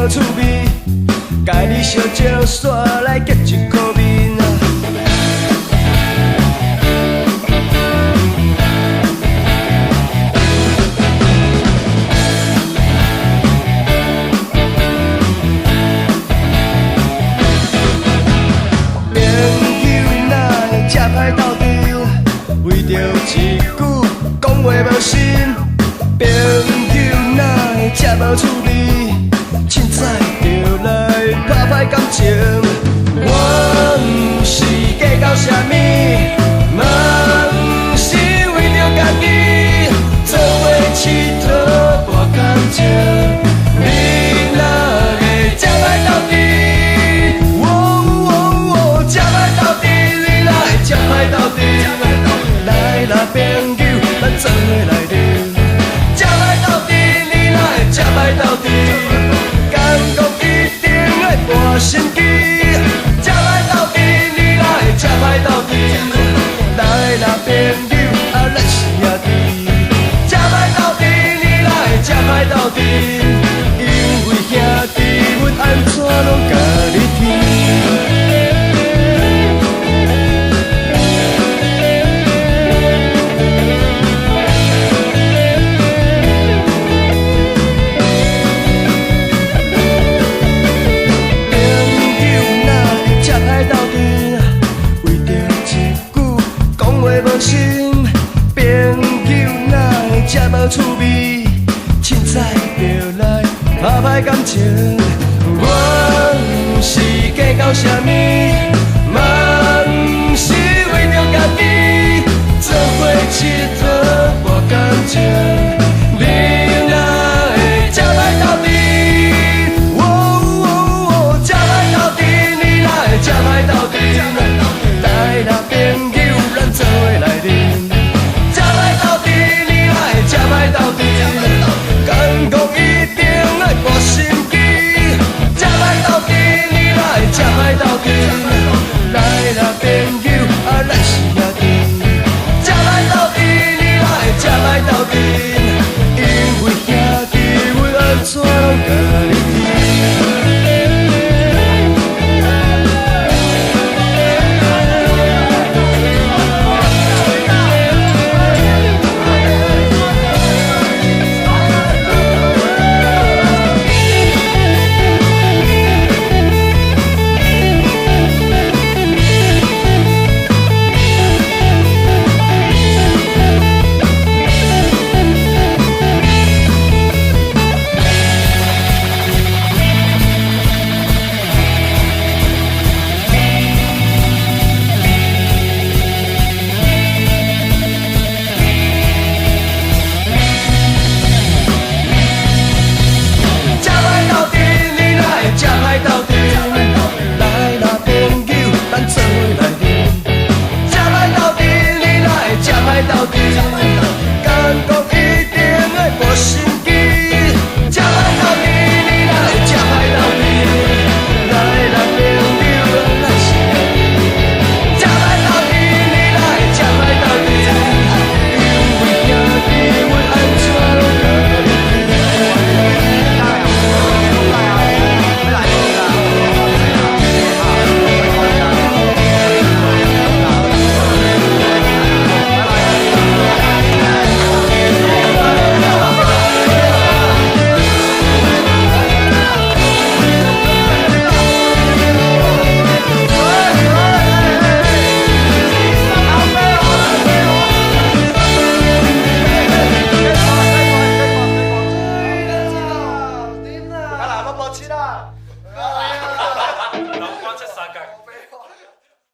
趣味，甲你烧酒煞来结一颗面啊。歹斗阵，为着一句讲话无心，朋友哪会这无趣味？凊彩就来打歹感情。我毋是计较啥物，嘛毋是为着家己，做伙佚佗博感情。你哪会这歹斗阵？这歹斗阵。这歹斗阵，来啦朋友，咱做伙来聊。这歹斗阵，你哪会这歹斗阵？敢讲一定会博心机。这歹斗阵，你哪会这歹斗阵？来啦朋友，咱是兄弟。这歹斗阵，你哪会这歹斗阵？因为兄弟，阮安怎拢甲你听。这无趣味，凊彩就来打歹感情。我毋是计较啥物。